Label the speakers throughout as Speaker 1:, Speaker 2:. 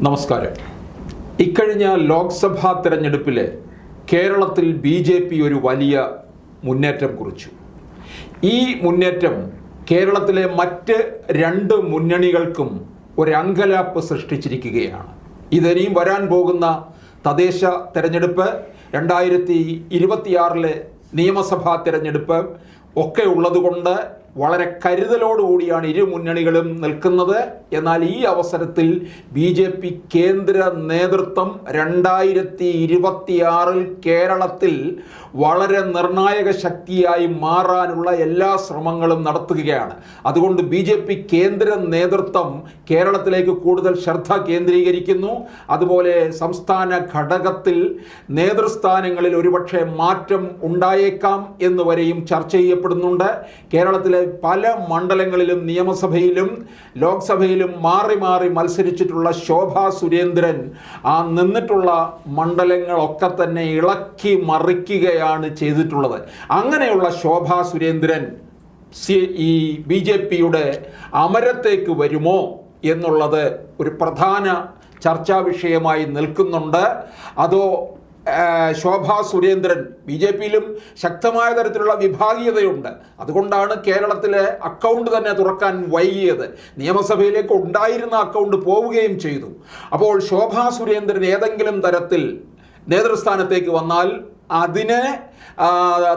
Speaker 1: നമസ്കാരം. ഇക്കഴിഞ്ഞ ലോക്സഭാ തെരഞ്ഞെടുപ്പിൽ കേരളത്തിൽ BJP ഒരു വലിയ മുന്നേറ്റം കുറിച്ചു. ഈ മുന്നേറ്റം കേരളത്തിലെ മറ്റ് രണ്ട് മുന്നണികൾക്കും ഒരു അങ്കലാപ്പ് സൃഷ്ടിച്ചിരിക്കുകയാണ്. ഇതിനിയും വരാൻ പോകുന്ന തദ്ദേശ തെരഞ്ഞെടുപ്പ്, 2026 നിയമസഭാ തെരഞ്ഞെടുപ്പ് ഒക്കെ ഉള്ളതുകൊണ്ട് വളരെ കരുതലോടുകൂടിയാണ് ഇരു മുന്നണികളും നിൽക്കുന്നത്. എന്നാൽ ഈ അവസരത്തിൽ BJP കേന്ദ്ര നേതൃത്വം 2026 കേരളത്തിൽ വളരെ നിർണായക ശക്തിയായി മാറാനുള്ള എല്ലാ ശ്രമങ്ങളും നടത്തുകയാണ്. അതുകൊണ്ട് BJP കേന്ദ്ര നേതൃത്വം കേരളത്തിലേക്ക് കൂടുതൽ ശ്രദ്ധ കേന്ദ്രീകരിക്കുന്നു. അതുപോലെ സംസ്ഥാന ഘടകത്തിൽ നേതൃസ്ഥാനങ്ങളിൽ ഒരുപക്ഷെ മാറ്റം ഉണ്ടായേക്കാം എന്ന് വരെയും ചർച്ച ചെയ്യപ്പെടുന്നുണ്ട്. കേരളത്തിലെ പല മണ്ഡലങ്ങളിലും നിയമസഭയിലും ലോക്സഭയിലും മാറി മാറി മത്സരിച്ചിട്ടുള്ള ശോഭാ സുരേന്ദ്രൻ ആ നിന്നിട്ടുള്ള മണ്ഡലങ്ങളൊക്കെ തന്നെ ഇളക്കി മറിക്കുകയാണ് ചെയ്തിട്ടുള്ളത്. അങ്ങനെയുള്ള ശോഭാ സുരേന്ദ്രൻ ഈ BJPയുടെ അമരത്തേക്ക് വരുമോ എന്നുള്ളത് ഒരു പ്രധാന ചർച്ചാ വിഷയമായി നിൽക്കുന്നുണ്ട്. അതോ ശോഭാ സുരേന്ദ്രൻ, BJPയിലും ശക്തമായ തരത്തിലുള്ള വിഭാഗീയതയുണ്ട്. അതുകൊണ്ടാണ് കേരളത്തിലെ അക്കൗണ്ട് തന്നെ തുറക്കാൻ വൈകിയത്. നിയമസഭയിലേക്ക് ഉണ്ടായിരുന്ന അക്കൗണ്ട് പോവുകയും ചെയ്തു. അപ്പോൾ ശോഭാ സുരേന്ദ്രൻ ഏതെങ്കിലും തരത്തിൽ നേതൃസ്ഥാനത്തേക്ക് വന്നാൽ അതിനെ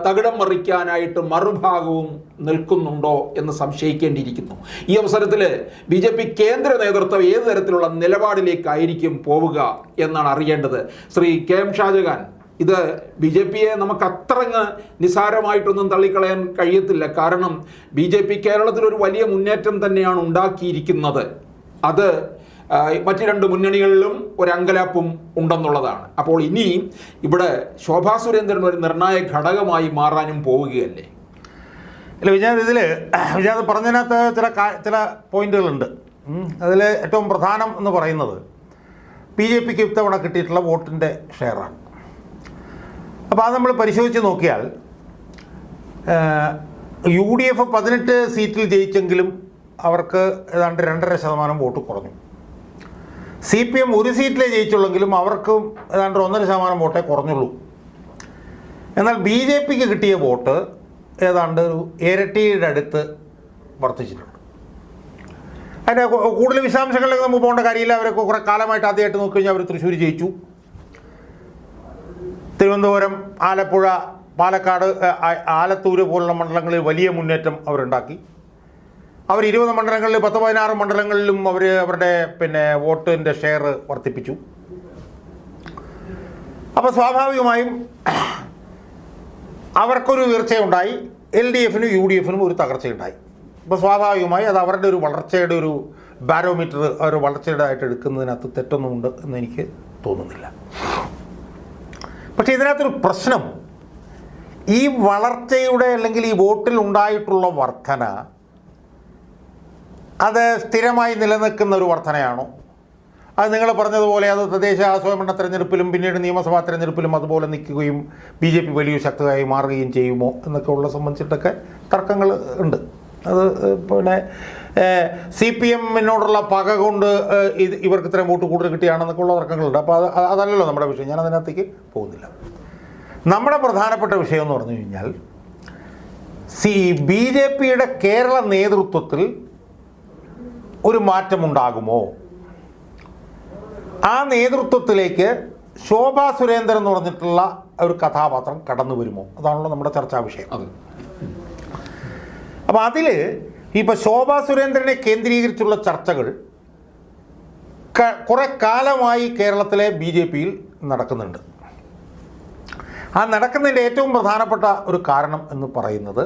Speaker 1: തകിടം മറിക്കാനായിട്ട് മറുഭാഗവും നിൽക്കുന്നുണ്ടോ എന്ന് സംശയിക്കേണ്ടിയിരിക്കുന്നു. ഈ അവസരത്തിൽ BJP കേന്ദ്ര നേതൃത്വം ഏത് തരത്തിലുള്ള നിലപാടിലേക്കായിരിക്കും പോവുക എന്നാണ് അറിയേണ്ടത്. ശ്രീ KM ഷാജഹാൻ, ഇത് BJPയെ നമുക്ക് അത്രങ്ങ് നിസാരമായിട്ടൊന്നും തള്ളിക്കളയാൻ കഴിയത്തില്ല. കാരണം BJP കേരളത്തിൽ ഒരു വലിയ മുന്നേറ്റം തന്നെയാണ് ഉണ്ടാക്കിയിരിക്കുന്നത്. അത് മറ്റ് രണ്ട് മുന്നണികളിലും ഒരു അങ്കലാപ്പും ഉണ്ടെന്നുള്ളതാണ്. അപ്പോൾ ഇനി ഇവിടെ ശോഭാ സുരേന്ദ്രൻ ഒരു നിർണായക ഘടകമായി മാറാനും പോവുകയല്ലേ?
Speaker 2: അല്ല വിജാത് പറഞ്ഞതിനകത്ത് ചില പോയിന്റുകളുണ്ട്. അതിൽ ഏറ്റവും പ്രധാനം എന്ന് പറയുന്നത് BJPക്ക് ഇത്തവണ കിട്ടിയിട്ടുള്ള വോട്ടിൻ്റെ ഷെയറാണ്. അപ്പോൾ അത് നമ്മൾ പരിശോധിച്ച് നോക്കിയാൽ UDF 18 സീറ്റിൽ ജയിച്ചെങ്കിലും അവർക്ക് ഏതാണ്ട് 2.5% വോട്ട് കുറഞ്ഞു. CPM 1 സീറ്റിലേ ജയിച്ചുള്ളെങ്കിലും അവർക്കും ഏതാണ്ട് 1.5% വോട്ടേ കുറഞ്ഞുള്ളൂ. എന്നാൽ BJPക്ക് കിട്ടിയ വോട്ട് ഏതാണ്ട് ഒരു ഇരട്ടിയുടെ അടുത്ത് വർദ്ധിച്ചിട്ടുണ്ട്. അതിൻ്റെ കൂടുതൽ വിശദാംശങ്ങളിലേക്ക് നമുക്ക് പോകേണ്ട കാര്യമില്ല. അവരൊക്കെ കുറേ കാലമായിട്ട് ആദ്യമായിട്ട് നോക്കിക്കഴിഞ്ഞാൽ അവർ തൃശ്ശൂർ ജയിച്ചു. തിരുവനന്തപുരം, ആലപ്പുഴ, പാലക്കാട്, ആലത്തൂർ പോലുള്ള മണ്ഡലങ്ങളിൽ വലിയ മുന്നേറ്റം അവരുണ്ടാക്കി. അവർ 20 മണ്ഡലങ്ങളിൽ 10-16 മണ്ഡലങ്ങളിലും അവരുടെ വോട്ടിൻ്റെ ഷെയർ വർദ്ധിപ്പിച്ചു. അപ്പോൾ സ്വാഭാവികമായും അവർക്കൊരു ഉയർച്ചയുണ്ടായി, LDFനും UDFനും ഒരു തകർച്ചയുണ്ടായി. അപ്പോൾ സ്വാഭാവികമായി അത് അവരുടെ ഒരു വളർച്ചയുടെ ഒരു ബാരോമീറ്റർ, അവർ വളർച്ചയുടെ ആയിട്ട് എടുക്കുന്നതിനകത്ത് തെറ്റൊന്നുമുണ്ട് എന്ന് എനിക്ക് തോന്നുന്നില്ല. പക്ഷേ ഇതിനകത്തൊരു പ്രശ്നം, ഈ വളർച്ചയുടെ അല്ലെങ്കിൽ ഈ വോട്ടിൽ ഉണ്ടായിട്ടുള്ള വർധന അത് സ്ഥിരമായി നിലനിൽക്കുന്ന ഒരു വർധനയാണോ? അത് നിങ്ങൾ പറഞ്ഞതുപോലെ അത് തദ്ദേശ സ്വയംഭരണ തെരഞ്ഞെടുപ്പിലും പിന്നീട് നിയമസഭാ തെരഞ്ഞെടുപ്പിലും അതുപോലെ നിൽക്കുകയും BJP വലിയ ശക്തമായി മാറുകയും ചെയ്യുമോ എന്നൊക്കെ ഉള്ള സംബന്ധിച്ചിട്ടൊക്കെ തർക്കങ്ങൾ ഉണ്ട്. അത് CPMനോടുള്ള പക കൊണ്ട് ഇവർക്ക് ഇത്രയും വോട്ട് കൂടുതൽ കിട്ടിയാണെന്നൊക്കെ ഉള്ള തർക്കങ്ങളുണ്ട്. അപ്പോൾ അതല്ലല്ലോ നമ്മുടെ വിഷയം. ഞാൻ അതിനകത്തേക്ക് പോകുന്നില്ല. നമ്മുടെ പ്രധാനപ്പെട്ട വിഷയം എന്ന് പറഞ്ഞു കഴിഞ്ഞാൽ BJPയുടെ കേരള നേതൃത്വത്തിൽ ഒരു മാറ്റമുണ്ടാകുമോ? ആ നേതൃത്വത്തിലേക്ക് ശോഭാ സുരേന്ദ്രൻ എന്ന് പറഞ്ഞിട്ടുള്ള ഒരു കഥാപാത്രം കടന്നു വരുമോ? അതാണല്ലോ നമ്മുടെ ചർച്ചാ വിഷയം. അപ്പോൾ അതിൽ ഇപ്പോൾ ശോഭാ സുരേന്ദ്രനെ കേന്ദ്രീകരിച്ചുള്ള ചർച്ചകൾ കുറേ കാലമായി കേരളത്തിലെ BJPയിൽ നടക്കുന്നുണ്ട്. ആ നടക്കുന്നതിൻ്റെ ഏറ്റവും പ്രധാനപ്പെട്ട ഒരു കാരണം എന്ന് പറയുന്നത്,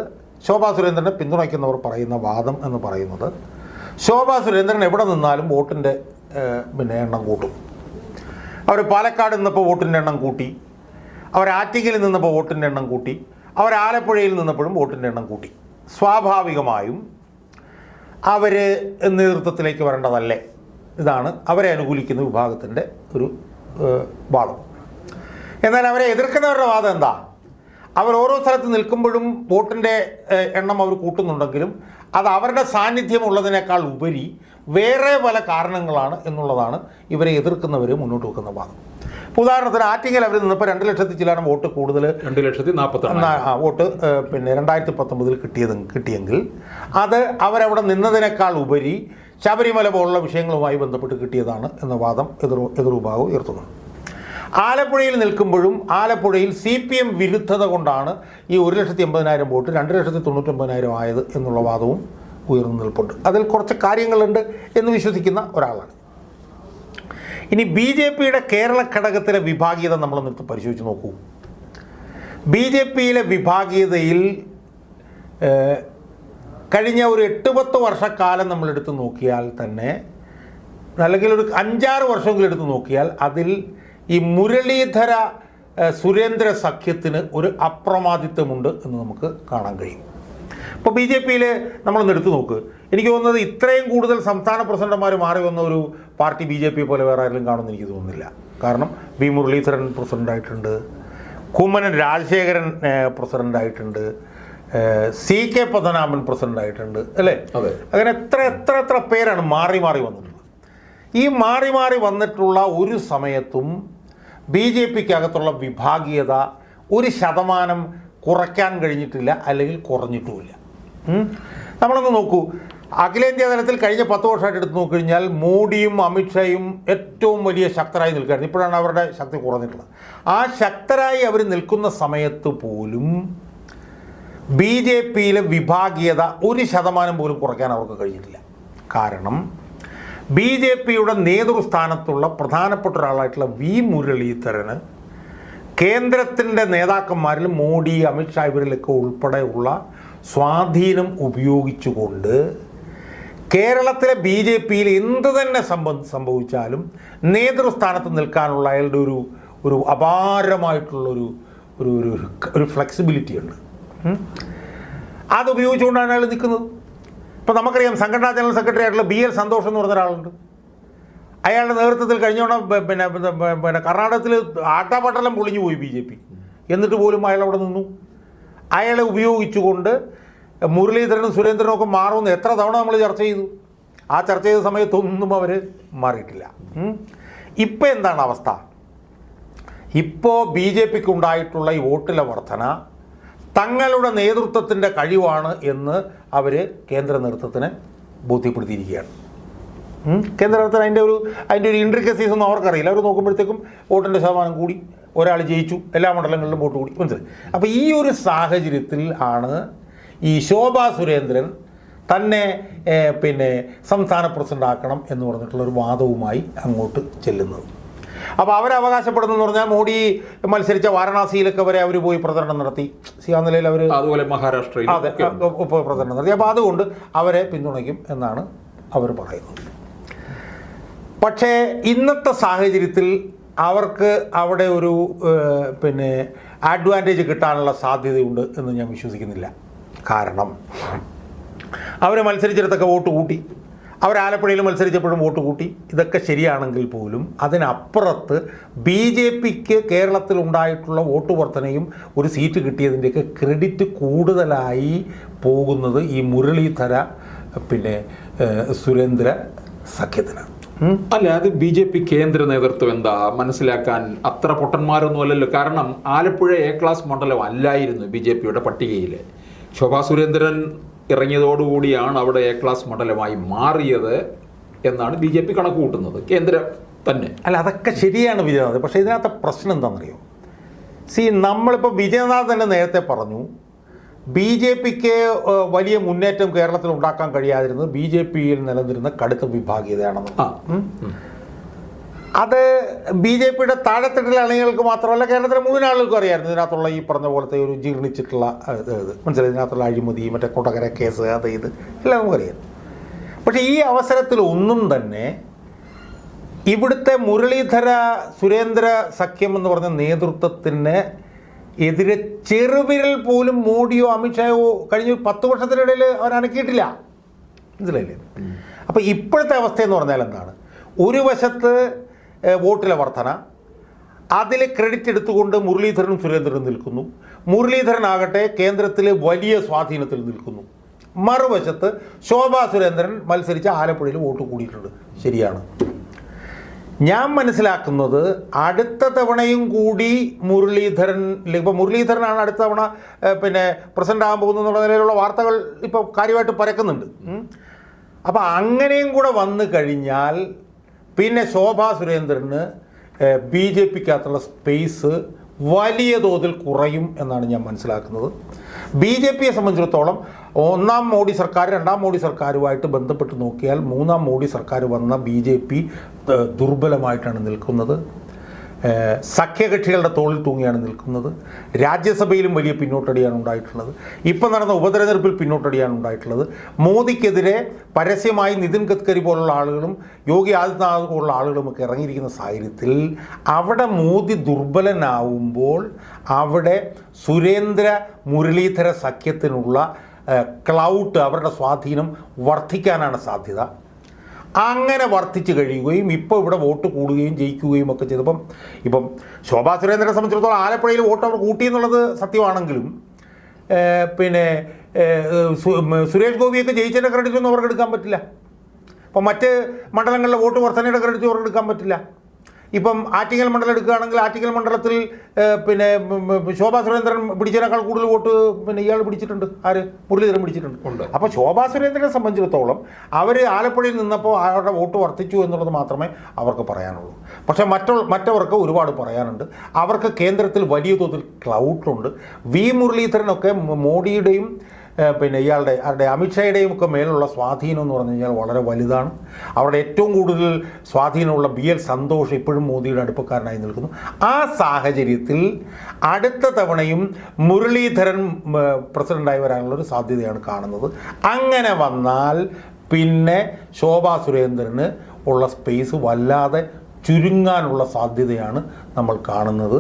Speaker 2: ശോഭാ സുരേന്ദ്രനെ പിന്തുണയ്ക്കുന്നവർ പറയുന്ന വാദം എന്ന് പറയുന്നത്, ശോഭാ സുരേന്ദ്രൻ എവിടെ നിന്നാലും വോട്ടിൻ്റെ എണ്ണം കൂട്ടും. അവർ പാലക്കാട് നിന്നപ്പോൾ വോട്ടിൻ്റെ എണ്ണം കൂട്ടി, അവർ ആറ്റിങ്ങൽ നിന്നപ്പോൾ വോട്ടിൻ്റെ എണ്ണം കൂട്ടി, അവർ ആലപ്പുഴയിൽ നിന്നപ്പോഴും വോട്ടിൻ്റെ എണ്ണം കൂട്ടി. സ്വാഭാവികമായും അവർ നേതൃത്വത്തിലേക്ക് വരേണ്ടതല്ലേ? ഇതാണ് അവരെ അനുകൂലിക്കുന്ന വിഭാഗത്തിൻ്റെ ഒരു വാദം. എന്നാൽ അവരെ എതിർക്കുന്നവരുടെ വാദം എന്താ? അവർ ഓരോ സ്ഥലത്ത് നിൽക്കുമ്പോഴും വോട്ടിൻ്റെ എണ്ണം അവർ കൂട്ടുന്നുണ്ടെങ്കിലും അത് അവരുടെ സാന്നിധ്യമുള്ളതിനേക്കാൾ ഉപരി വേറെ പല കാരണങ്ങളാണ് എന്നുള്ളതാണ് ഇവരെ എതിർക്കുന്നവർ മുന്നോട്ട് വെക്കുന്ന വാദം. ഉദാഹരണത്തിന് ആറ്റിങ്ങൽ അവർ നിന്നപ്പോൾ 2 ലക്ഷത്തിൽ ചില്ലാനം വോട്ട് കൂടുതൽ,
Speaker 1: 2,40,000
Speaker 2: വോട്ട് പിന്നെ 2019 കിട്ടിയെങ്കിൽ അത് അവരവിടെ നിന്നതിനേക്കാൾ ഉപരി ശബരിമല പോലുള്ള വിഷയങ്ങളുമായി ബന്ധപ്പെട്ട് കിട്ടിയതാണ് എന്ന വാദം എതിർവിഭാഗം ഉയർത്തുന്നു. ആലപ്പുഴയിൽ നിൽക്കുമ്പോഴും ആലപ്പുഴയിൽ CPM വിരുദ്ധത കൊണ്ടാണ് ഈ 1,80,000 വോട്ട് 2,99,000 ആയത് എന്നുള്ള വാദവും ഉയർന്നു നിൽപ്പുണ്ട്. അതിൽ കുറച്ച് കാര്യങ്ങളുണ്ട് എന്ന് വിശ്വസിക്കുന്ന ഒരാളാണ്. ഇനി BJPയുടെ കേരള ഘടകത്തിലെ വിഭാഗീയത നമ്മളൊന്ന് പരിശോധിച്ച് നോക്കൂ. BJPയിലെ വിഭാഗീയതയിൽ കഴിഞ്ഞ ഒരു 8-10 വർഷക്കാലം നമ്മളെടുത്ത് നോക്കിയാൽ തന്നെ, അല്ലെങ്കിൽ ഒരു 5-6 വർഷമെങ്കിലും എടുത്ത് നോക്കിയാൽ അതിൽ ഈ മുരളീധര സുരേന്ദ്ര സഖ്യത്തിന് ഒരു അപ്രമാദിത്വമുണ്ട് എന്ന് നമുക്ക് കാണാൻ കഴിയും. ഇപ്പോൾ BJPയിൽ നമ്മളൊന്ന് എടുത്തു നോക്ക്. എനിക്ക് തോന്നുന്നത് ഇത്രയും കൂടുതൽ സംസ്ഥാന പ്രസിഡന്റുമാർ മാറി വന്ന ഒരു പാർട്ടി BJP പോലെ വേറെ ആരെങ്കിലും കാണുമെന്ന് എനിക്ക് തോന്നുന്നില്ല. കാരണം വി മുരളീധരൻ പ്രസിഡൻ്റായിട്ടുണ്ട്, കുമ്മനം രാജശേഖരൻ പ്രസിഡൻ്റായിട്ടുണ്ട്, CK പത്മനാഭൻ പ്രസിഡൻ്റായിട്ടുണ്ട്, അല്ലേ? അങ്ങനെ എത്ര പേരാണ് മാറി വന്നിട്ടുള്ളത്. ഈ മാറി വന്നിട്ടുള്ള ഒരു സമയത്തും BJPക്കകത്തുള്ള വിഭാഗീയത 1% കുറയ്ക്കാൻ കഴിഞ്ഞിട്ടില്ല, അല്ലെങ്കിൽ കുറഞ്ഞിട്ടുമില്ല. നമ്മളൊന്ന് നോക്കൂ. അഖിലേന്ത്യാ തലത്തിൽ കഴിഞ്ഞ 10 വർഷമായിട്ട് എടുത്ത് നോക്കിക്കഴിഞ്ഞാൽ മോഡിയും അമിത്ഷായും ഏറ്റവും വലിയ ശക്തരായി നിൽക്കുകയായിരുന്നു. ഇപ്പോഴാണ് അവരുടെ ശക്തി കുറഞ്ഞിട്ടുള്ളത്. ആ ശക്തരായി അവർ നിൽക്കുന്ന സമയത്ത് പോലും BJPയിലെ വിഭാഗീയത 1% പോലും കുറയ്ക്കാൻ അവർക്ക് കഴിഞ്ഞിട്ടില്ല. കാരണം BJPയുടെ നേതൃസ്ഥാനത്തുള്ള പ്രധാനപ്പെട്ട ഒരാളായിട്ടുള്ള വി മുരളീധരന് കേന്ദ്രത്തിൻ്റെ നേതാക്കന്മാരിൽ മോഡി, അമിത്ഷാ ഇവരിലൊക്കെ ഉൾപ്പെടെയുള്ള സ്വാധീനം ഉപയോഗിച്ചുകൊണ്ട് കേരളത്തിലെ BJPയിൽ എന്ത് തന്നെ സംഭവിച്ചാലും നേതൃസ്ഥാനത്ത് നിൽക്കാനുള്ള അയാളുടെ ഒരു അപാരമായിട്ടുള്ളൊരു ഒരു ഫ്ലെക്സിബിലിറ്റി ഉണ്ട്. അത് ഉപയോഗിച്ചുകൊണ്ടാണ് അയാൾ നിൽക്കുന്നത്. ഇപ്പോൾ നമുക്കറിയാം, സംഘടനാ ജനറൽ സെക്രട്ടറി ആയിട്ടുള്ള BL സന്തോഷ് എന്ന് പറഞ്ഞ ഒരാളുണ്ട്. അയാളുടെ നേതൃത്വത്തിൽ കഴിഞ്ഞോണം പിന്നെ കർണാടകത്തിൽ ആട്ടാപട്ടലം പൊളിഞ്ഞു പോയി BJP. എന്നിട്ട് പോലും അയാൾ അവിടെ നിന്നു. അയാളെ ഉപയോഗിച്ചുകൊണ്ട് മുരളീധരനും സുരേന്ദ്രനും ഒക്കെ മാറുമെന്ന് എത്ര തവണ നമ്മൾ ചർച്ച ചെയ്തു. ആ ചർച്ച ചെയ്ത സമയത്തൊന്നും അവർ മാറിയിട്ടില്ല. ഇപ്പോൾ എന്താണ് അവസ്ഥ? ഇപ്പോൾ BJPക്ക് ഉണ്ടായിട്ടുള്ള ഈ വോട്ടിലെ വർധന തങ്ങളുടെ നേതൃത്വത്തിൻ്റെ കഴിവാണ് എന്ന് അവർ കേന്ദ്ര നേതൃത്വത്തിന് ബോധ്യപ്പെടുത്തിയിരിക്കുകയാണ്. കേന്ദ്ര നേതൃത്വം അതിൻ്റെ ഒരു ഇൻട്രിക്കസീസ് ഒന്നും അവർക്കറിയില്ല. അവർ നോക്കുമ്പോഴത്തേക്കും വോട്ടിൻ്റെ ശതമാനം കൂടി, ഒരാൾ ജയിച്ചു, എല്ലാ മണ്ഡലങ്ങളിലും വോട്ട് കൂടി, മനസ്സിലായി. അപ്പോൾ ഈ ഒരു സാഹചര്യത്തിൽ ആണ് ഈ ശോഭാ സുരേന്ദ്രൻ തന്നെ പിന്നെ സംസ്ഥാന പ്രസിഡന്റ് ആക്കണം എന്ന് പറഞ്ഞിട്ടുള്ളൊരു വാദവുമായി അങ്ങോട്ട് ചെല്ലുന്നത്. അപ്പോൾ അവരവകാശപ്പെടുന്നതെന്ന് പറഞ്ഞാൽ മോഡി മത്സരിച്ച വാരണാസിയിലൊക്കെ വരെ അവർ പോയി പ്രചരണം നടത്തി. ആ നിലയിൽ അവർ
Speaker 1: അതുപോലെ മഹാരാഷ്ട്രയിൽ
Speaker 2: അതെ പ്രചരണം നടത്തി. അപ്പോൾ അതുകൊണ്ട് അവരെ പിന്തുണയ്ക്കും എന്നാണ് അവർ പറയുന്നത്. പക്ഷേ ഇന്നത്തെ സാഹചര്യത്തിൽ അവർക്ക് അവിടെ ഒരു പിന്നെ അഡ്വാൻറ്റേജ് കിട്ടാനുള്ള സാധ്യതയുണ്ട് എന്ന് ഞാൻ വിശ്വസിക്കുന്നില്ല. കാരണം അവർ മത്സരിച്ചിടത്തൊക്കെ വോട്ട് കൂട്ടി, അവർ ആലപ്പുഴയിൽ മത്സരിച്ചപ്പോഴും വോട്ട് കൂട്ടി. ഇതൊക്കെ ശരിയാണെങ്കിൽ പോലും അതിനപ്പുറത്ത് BJPക്ക് കേരളത്തിലുണ്ടായിട്ടുള്ള വോട്ട് വർധനയും ഒരു സീറ്റ് കിട്ടിയതിൻ്റെയൊക്കെ ക്രെഡിറ്റ് കൂടുതലായി പോകുന്നത് ഈ മുരളീധര പിന്നെ സുരേന്ദ്ര സഖ്യത്തിനാണ്.
Speaker 1: അല്ല, അത് BJP കേന്ദ്ര നേതൃത്വം എന്താ മനസ്സിലാക്കാൻ അത്ര പൊട്ടന്മാരൊന്നും അല്ലല്ലോ. കാരണം ആലപ്പുഴ A ക്ലാസ് മണ്ഡലം അല്ലായിരുന്നു BJPയുടെ പട്ടികയിൽ. ശോഭാ സുരേന്ദ്രൻ ഇറങ്ങിയതോടുകൂടിയാണ് അവിടെ A ക്ലാസ് മണ്ഡലമായി മാറിയത് എന്നാണ് BJP കണക്ക് കൂട്ടുന്നത്, കേന്ദ്രം തന്നെ.
Speaker 2: അല്ല, അതൊക്കെ ശരിയാണ് വിജയനാഥ്. പക്ഷേ ഇതിനകത്ത് പ്രശ്നം എന്താണെന്നറിയോ? നമ്മളിപ്പോൾ വിജയനാഥ് തന്നെ നേരത്തെ പറഞ്ഞു, BJPക്ക് വലിയ മുന്നേറ്റം കേരളത്തിൽ ഉണ്ടാക്കാൻ കഴിയാതിരുന്നത് BJPയിൽ നിലനിന്നിരുന്ന കടുത്ത വിഭാഗീയതയാണെന്ന്. അത് BJPയുടെ താഴെത്തട്ടിലെ അണികൾക്ക് മാത്രമല്ല, കേരളത്തിലെ മുഴുവൻ ആളുകൾക്കും അറിയാമായിരുന്നു ഇതിനകത്തുള്ള ഈ പറഞ്ഞ പോലത്തെ ഒരു ജീർണിച്ചിട്ടുള്ള ഇത് മനസ്സിലായി. ഇതിനകത്തുള്ള അഴിമതി, മറ്റേ കൊടകര കേസ്, അത് ഇത് എല്ലാം നമുക്കറിയാം. പക്ഷേ ഈ അവസരത്തിൽ ഒന്നും തന്നെ ഇവിടുത്തെ മുരളീധര സുരേന്ദ്ര സഖ്യം എന്ന് പറഞ്ഞ നേതൃത്വത്തിന് എതിരെ ചെറുവിരൽ പോലും മോഡിയോ അമിത്ഷായോ കഴിഞ്ഞ 10 വർഷത്തിനിടയിൽ അവർ അനക്കിയിട്ടില്ല, മനസ്സിലായില്ലേ? അപ്പോൾ ഇപ്പോഴത്തെ അവസ്ഥയെന്ന് പറഞ്ഞാൽ എന്താണ്? ഒരു വശത്ത് വോട്ടിലെ വർധന, അതിൽ ക്രെഡിറ്റ് എടുത്തുകൊണ്ട് മുരളീധരനും സുരേന്ദ്രനും നിൽക്കുന്നു. മുരളീധരനാകട്ടെ കേന്ദ്രത്തിലെ വലിയ സ്വാധീനത്തിൽ നിൽക്കുന്നു, മറുവശത്ത് ശോഭാ സുരേന്ദ്രൻ മത്സരിച്ച ആലപ്പുഴയിൽ വോട്ട് കൂടിയിട്ടുണ്ട്, ശരിയാണ്. ഞാൻ മനസ്സിലാക്കുന്നത് അടുത്ത തവണയും കൂടി മുരളീധരൻ, ഇപ്പോൾ മുരളീധരനാണ് അടുത്ത തവണ പിന്നെ പ്രസിഡന്റ് ആകാൻ പോകുന്നു എന്നുള്ള നിലയിലുള്ള വാർത്തകൾ ഇപ്പോൾ കാര്യമായിട്ട് പരക്കുന്നുണ്ട്. അപ്പോൾ അങ്ങനെയും കൂടെ വന്നു കഴിഞ്ഞാൽ പിന്നെ ശോഭാ സുരേന്ദ്രന് BJPക്കകത്തുള്ള സ്പേസ് വലിയ തോതിൽ കുറയും എന്നാണ് ഞാൻ മനസ്സിലാക്കുന്നത്. BJPയെ സംബന്ധിച്ചിടത്തോളം ഒന്നാം മോഡി സർക്കാർ രണ്ടാം മോഡി സർക്കാരുമായിട്ട് ബന്ധപ്പെട്ട് നോക്കിയാൽ മൂന്നാം മോഡി സർക്കാർ വന്ന BJP ദുർബലമായിട്ടാണ് നിൽക്കുന്നത്. സഖ്യകക്ഷികളുടെ തോളിൽ തൂങ്ങിയാണ് നിൽക്കുന്നത്. രാജ്യസഭയിലും വലിയ പിന്നോട്ടടിയാണ് ഉണ്ടായിട്ടുള്ളത്. ഇപ്പം നടന്ന ഉപതെരഞ്ഞെടുപ്പിൽ പിന്നോട്ടടിയാണ് ഉണ്ടായിട്ടുള്ളത്. മോദിക്കെതിരെ പരസ്യമായി നിതിൻ ഗഡ്കരി പോലുള്ള ആളുകളും യോഗി ആദിത്യനാഥ് പോലുള്ള ആളുകളുമൊക്കെ ഇറങ്ങിയിരിക്കുന്ന സാഹചര്യത്തിൽ അവിടെ മോദി ദുർബലനാവുമ്പോൾ അവിടെ സുരേന്ദ്ര മുരളീധര സഖ്യത്തിനുള്ള ക്ലൗട്ട്, അവരുടെ സ്വാധീനം വർദ്ധിക്കാനാണ് സാധ്യത. അങ്ങനെ വർദ്ധിച്ചു കഴിയുകയും ഇപ്പോൾ ഇവിടെ വോട്ട് കൂടുകയും ജയിക്കുകയും ഒക്കെ ചെയ്തപ്പം ഇപ്പം ശോഭാ സുരേന്ദ്രനെ സംബന്ധിച്ചിടത്തോളം ആലപ്പുഴയിൽ വോട്ട് അവർ കൂട്ടിയെന്നുള്ളത് സത്യമാണെങ്കിലും പിന്നെ സുരേഷ് ഗോപിയൊക്കെ ജയിച്ചതിൻ്റെ ക്രെഡിറ്റൊന്നും അവർക്ക് എടുക്കാൻ പറ്റില്ല. അപ്പം മറ്റ് മണ്ഡലങ്ങളിലെ വോട്ട് വർധനയുടെ ക്രെഡിറ്റ് അവർക്ക് എടുക്കാൻ പറ്റില്ല. ഇപ്പം ആറ്റിങ്ങൽ മണ്ഡലം എടുക്കുകയാണെങ്കിൽ ആറ്റിങ്ങൽ മണ്ഡലത്തിൽ പിന്നെ ശോഭാ സുരേന്ദ്രൻ പിടിച്ചതിനേക്കാൾ കൂടുതൽ വോട്ട് പിന്നെ ഇയാൾ പിടിച്ചിട്ടുണ്ട്. ആര്? മുരളീധരൻ പിടിച്ചിട്ടുണ്ട്. അപ്പോൾ ശോഭാ സുരേന്ദ്രനെ സംബന്ധിച്ചിടത്തോളം അവർ ആലപ്പുഴയിൽ നിന്നപ്പോൾ അവരുടെ വോട്ട് വർദ്ധിച്ചു എന്നുള്ളത് മാത്രമേ അവർക്ക് പറയാനുള്ളൂ. പക്ഷേ മറ്റവർക്ക് ഒരുപാട് പറയാനുണ്ട്. അവർക്ക് കേന്ദ്രത്തിൽ വലിയ തോതിൽ ക്ലൗട്ടുണ്ട്. മുരളീധരനൊക്കെ മോഡിയുടെയും പിന്നെ അവരുടെ അമിത്ഷായുടെയും ഒക്കെ മേലുള്ള സ്വാധീനം എന്ന് പറഞ്ഞു കഴിഞ്ഞാൽ വളരെ വലുതാണ്. അവരുടെ ഏറ്റവും കൂടുതൽ സ്വാധീനമുള്ള BL സന്തോഷ് ഇപ്പോഴും മോദിയുടെ അടുപ്പക്കാരനായി നിൽക്കുന്നു. ആ സാഹചര്യത്തിൽ അടുത്ത തവണയും മുരളീധരൻ പ്രസിഡൻ്റായി വരാനുള്ളൊരു സാധ്യതയാണ് കാണുന്നത്. അങ്ങനെ വന്നാൽ പിന്നെ ശോഭാ സുരേന്ദ്രന് ഉള്ള സ്പേസ് വല്ലാതെ ചുരുങ്ങാനുള്ള സാധ്യതയാണ് നമ്മൾ കാണുന്നത്.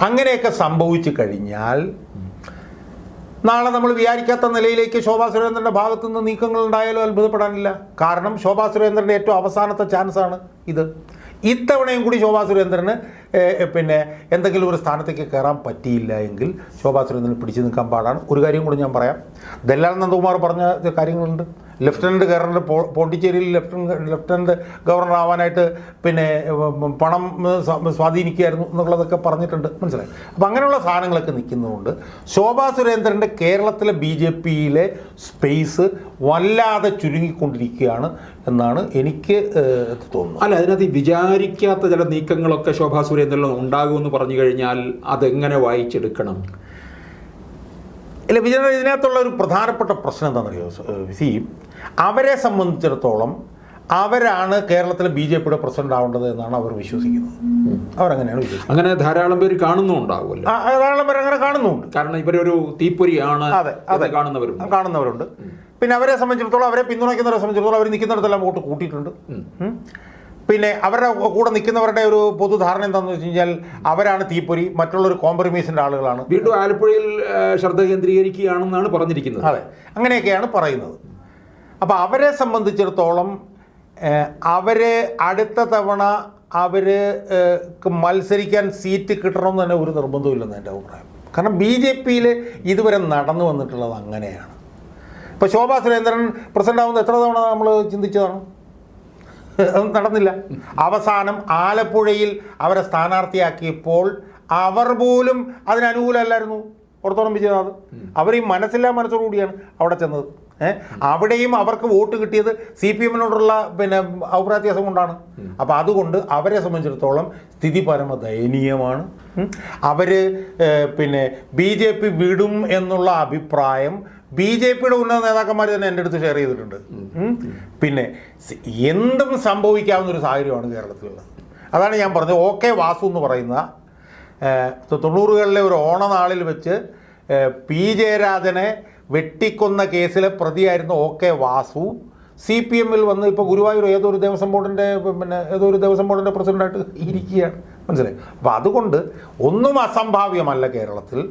Speaker 2: അങ്ങനെയൊക്കെ സംഭവിച്ചു കഴിഞ്ഞാൽ നാളെ നമ്മൾ വിചാരിക്കാത്ത നിലയിലേക്ക് ശോഭാ സുരേന്ദ്രൻ്റെ ഭാഗത്തു നിന്ന് നീക്കങ്ങൾ ഉണ്ടായാലും അത്ഭുതപ്പെടാനില്ല. കാരണം ശോഭാ സുരേന്ദ്രൻ്റെ ഏറ്റവും അവസാനത്തെ ചാൻസാണ് ഇത്. ഇത്തവണയും കൂടി ശോഭാ സുരേന്ദ്രന് പിന്നെ എന്തെങ്കിലും ഒരു സ്ഥാനത്തേക്ക് കയറാൻ പറ്റിയില്ല എങ്കിൽ ശോഭാ സുരേന്ദ്രന് പിടിച്ചു നിൽക്കാൻ പാടാണ്. ഒരു കാര്യം കൂടി ഞാൻ പറയാം. ദല്ലാൽ നന്ദകുമാർ പറഞ്ഞ കാര്യങ്ങളുണ്ട്. ലെഫ്റ്റനൻറ്റ് ഗവർണർ പോണ്ടിച്ചേരിയിൽ ലെഫ്റ്റനൻറ്റ് ഗവർണർ ആവാനായിട്ട് പിന്നെ പണം സ്വാധീനിക്കുകയായിരുന്നു എന്നുള്ളതൊക്കെ പറഞ്ഞിട്ടുണ്ട്, മനസ്സിലായി. അപ്പോൾ അങ്ങനെയുള്ള സാധനങ്ങളൊക്കെ നിൽക്കുന്നതുകൊണ്ട് ശോഭാ സുരേന്ദ്രൻ്റെ കേരളത്തിലെ BJPയിലെ സ്പേസ് വല്ലാതെ ചുരുങ്ങിക്കൊണ്ടിരിക്കുകയാണ് എന്നാണ് എനിക്ക് തോന്നുന്നത്.
Speaker 1: അല്ല, അതിനകത്ത് വിചാരിക്കാത്ത ചില നീക്കങ്ങളൊക്കെ ശോഭാ സുരേന്ദ്രൻ ഉണ്ടാകുമെന്ന് പറഞ്ഞു കഴിഞ്ഞാൽ അതെങ്ങനെ വായിച്ചെടുക്കണം?
Speaker 2: ഇല്ല, ഇതിനകത്തുള്ള ഒരു പ്രധാനപ്പെട്ട പ്രശ്നം എന്താണെന്നറിയോ? അവരെ സംബന്ധിച്ചിടത്തോളം അവരാണ് കേരളത്തിലെ BJPയുടെ പ്രസിഡന്റ് ആവേണ്ടത് എന്നാണ് അവർ വിശ്വസിക്കുന്നത്. അവരങ്ങനെയാണ് വിശ്വസിക്കുന്നത്.
Speaker 1: അങ്ങനെ ധാരാളം പേര് കാണുന്നുണ്ടാവുമല്ലോ.
Speaker 2: ധാരാളം പേര് അങ്ങനെ കാണുന്നുണ്ട്.
Speaker 1: കാരണം ഇവരൊരു തീപ്പൊരിയാണ്. അതെ, കാണുന്നവരുണ്ട്.
Speaker 2: പിന്നെ അവരെ സംബന്ധിച്ചിടത്തോളം, അവരെ പിന്തുണയ്ക്കുന്നവരെ സംബന്ധിച്ചിടത്തോളം അവർ നിൽക്കുന്നിടത്തെല്ലാം വോട്ട് കൂട്ടിയിട്ടുണ്ട്. പിന്നെ അവരുടെ കൂടെ നിൽക്കുന്നവരുടെ ഒരു പൊതുധാരണ എന്താണെന്ന് വെച്ച് കഴിഞ്ഞാൽ അവരാണ് തീപ്പൊരി, മറ്റുള്ളൊരു കോംപ്രമൈസിൻ്റെ ആളുകളാണ്.
Speaker 1: വീണ്ടും ആലപ്പുഴയിൽ ശ്രദ്ധ കേന്ദ്രീകരിക്കുകയാണെന്നാണ് പറഞ്ഞിരിക്കുന്നത്.
Speaker 2: അതെ, അങ്ങനെയൊക്കെയാണ് പറയുന്നത്. അപ്പോൾ അവരെ സംബന്ധിച്ചിടത്തോളം അവരെ അടുത്ത തവണ അവർ മത്സരിക്കാൻ സീറ്റ് കിട്ടണമെന്ന് തന്നെ ഒരു നിർബന്ധമില്ലെന്ന് എൻ്റെ അഭിപ്രായം. കാരണം BJPയിൽ ഇതുവരെ നടന്നു വന്നിട്ടുള്ളത് അങ്ങനെയാണ്. ഇപ്പോൾ ശോഭാ സുരേന്ദ്രൻ പ്രസിഡന്റ് ആവുന്നത് എത്ര തവണ നമ്മൾ ചിന്തിച്ചതാണ്? നടന്നില്ല. അവസാനം ആലപ്പുഴയിൽ അവരെ സ്ഥാനാർത്ഥിയാക്കിയപ്പോൾ അവർ പോലും അതിനനുകൂലമല്ലായിരുന്നു. പുറത്തോളം വിജയനാഥ് അവർ ഈ മനസ്സോടുകൂടിയാണ് അവിടെ ചെന്നത്. അവിടെയും അവർക്ക് വോട്ട് കിട്ടിയത് CPM-നോടുള്ള പിന്നെ അഭിപ്രായവ്യത്യാസം കൊണ്ടാണ്. അപ്പോൾ അതുകൊണ്ട് അവരെ സംബന്ധിച്ചിടത്തോളം സ്ഥിതി പരമദയനീയമാണ്. അവർ പിന്നെ BJP വിടും എന്നുള്ള അഭിപ്രായം BJPയുടെ ഉന്നത നേതാക്കന്മാർ തന്നെ എൻ്റെ അടുത്ത് ഷെയർ ചെയ്തിട്ടുണ്ട്. പിന്നെ എന്തും സംഭവിക്കാവുന്ന ഒരു സാഹചര്യമാണ് കേരളത്തിലുള്ളത്. അതാണ് ഞാൻ പറഞ്ഞത്. OK വാസു എന്ന് പറയുന്ന 90കളിലെ ഒരു ഓണനാളിൽ വെച്ച് P ജയരാജനെ വെട്ടിക്കൊന്ന കേസിലെ പ്രതിയായിരുന്ന OK വാസു CPM-ൽ വന്ന് ഇപ്പോൾ ഗുരുവായൂർ ഏതോ ഒരു ദേവസ്വം ബോർഡിൻ്റെ പ്രസിഡൻ്റായിട്ട് ഇരിക്കുകയാണ്, മനസ്സിലായി. അപ്പോൾ അതുകൊണ്ട് ഒന്നും അസംഭാവ്യമല്ല കേരളത്തിലെ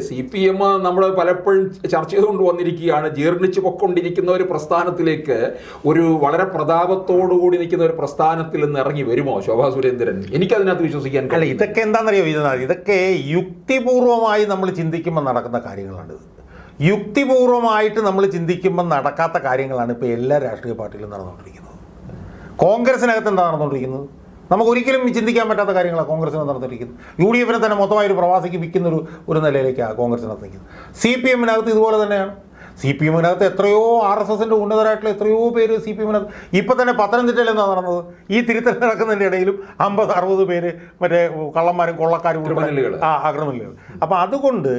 Speaker 1: CPM നമ്മൾ പലപ്പോഴും ചർച്ച ചെയ്തുകൊണ്ട് വന്നിരിക്കുകയാണ്. ജീർണിച്ചു പൊക്കൊണ്ടിരിക്കുന്ന ഒരു പ്രസ്ഥാനത്തിലേക്ക് ഒരു വളരെ പ്രതാപത്തോടുകൂടി നിൽക്കുന്ന ഒരു പ്രസ്ഥാനത്തിൽ നിന്ന് ഇറങ്ങി വരുമോ ശോഭാ സുരേന്ദ്രൻ? എനിക്കതിനകത്ത് വിശ്വസിക്കാൻ
Speaker 2: അല്ല. ഇതൊക്കെ എന്താണെന്നറിയോ? ഇതൊക്കെ യുക്തിപൂർവമായി നമ്മൾ ചിന്തിക്കുമ്പോൾ നടക്കുന്ന കാര്യങ്ങളാണ്. യുക്തിപൂർവമായിട്ട് നമ്മൾ ചിന്തിക്കുമ്പോൾ നടക്കാത്ത കാര്യങ്ങളാണ് ഇപ്പോൾ എല്ലാ രാഷ്ട്രീയ പാർട്ടിയിലും നടന്നുകൊണ്ടിരിക്കുന്നത്. കോൺഗ്രസിനകത്ത് എന്താ നടന്നുകൊണ്ടിരിക്കുന്നത്? നമുക്ക് ഒരിക്കലും ചിന്തിക്കാൻ പറ്റാത്ത കാര്യങ്ങളാണ് കോൺഗ്രസിന് നടന്നിരിക്കുന്നത്. UDF തന്നെ മൊത്തമായി ഒരു പ്രവാസിക്ക് വിൽക്കുന്ന ഒരു നിലയിലേക്കാണ് കോൺഗ്രസിനകത്ത് നിൽക്കുന്നത്. CPM-നകത്ത് ഇതുപോലെ തന്നെയാണ്. CPM-നകത്ത് എത്രയോ RSSൻ്റെ ഉന്നതരായിട്ടുള്ള എത്രയോ പേര് CPM-നകത്ത് ഇപ്പം തന്നെ പത്തനംതിട്ടയിൽ എന്താ നടന്നത്? ഈ തിരുത്തൽ നടക്കുന്നതിൻ്റെ ഇടയിലും 50-60 പേര് മറ്റേ കള്ളന്മാരും കൊള്ളക്കാരും ക്രിമിനലുകൾ. അപ്പം അതുകൊണ്ട്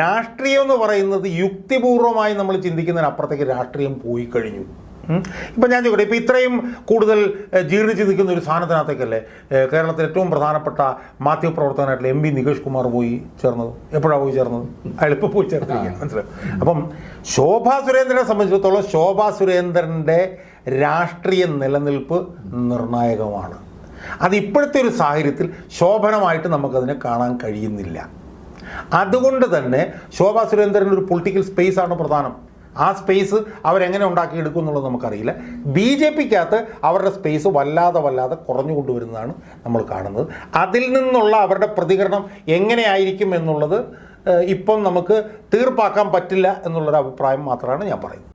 Speaker 2: രാഷ്ട്രീയം എന്ന് പറയുന്നത് യുക്തിപൂർവമായി നമ്മൾ ചിന്തിക്കുന്നതിനപ്പുറത്തേക്ക് രാഷ്ട്രീയം പോയി കഴിഞ്ഞു. ഇപ്പം ഞാൻ ചോദിക്കട്ടെ, ഇപ്പം ഇത്രയും കൂടുതൽ ജീർണിച്ച് നിൽക്കുന്ന ഒരു സ്ഥാനത്തിനകത്തേക്കല്ലേ കേരളത്തിൽ ഏറ്റവും പ്രധാനപ്പെട്ട മാധ്യമപ്രവർത്തകനായിട്ടുള്ള MP നികേഷ് കുമാർ പോയി ചേർന്നത്? എപ്പോഴാണ് പോയി ചേർന്നത്? അയാൾ ഇപ്പോൾ പോയി ചേർത്തിരിക്കുകയാണ്, മനസ്സിലാവും. അപ്പം ശോഭാ സുരേന്ദ്രനെ സംബന്ധിച്ചിടത്തോളം ശോഭാ സുരേന്ദ്രൻ്റെ രാഷ്ട്രീയ നിലനിൽപ്പ് നിർണായകമാണ്. അത് ഇപ്പോഴത്തെ ഒരു സാഹചര്യത്തിൽ ശോഭനമായിട്ട് നമുക്കതിനെ കാണാൻ കഴിയുന്നില്ല. അതുകൊണ്ട് തന്നെ ശോഭാ സുരേന്ദ്രൻ്റെ ഒരു പൊളിറ്റിക്കൽ സ്പേസാണ് പ്രധാനം. ആ സ്പേസ് അവരെങ്ങനെ ഉണ്ടാക്കിയെടുക്കും എന്നുള്ളത് നമുക്കറിയില്ല. BJP-ക്കകത്ത് അവരുടെ സ്പേസ് വല്ലാതെ കുറഞ്ഞു കൊണ്ടുവരുന്നതാണ് നമ്മൾ കാണുന്നത്. അതിൽ നിന്നുള്ള അവരുടെ പ്രതികരണം എങ്ങനെയായിരിക്കും എന്നുള്ളത് ഇപ്പം നമുക്ക് തീർപ്പാക്കാൻ പറ്റില്ല എന്നുള്ളൊരു അഭിപ്രായം മാത്രമാണ് ഞാൻ പറയുന്നത്.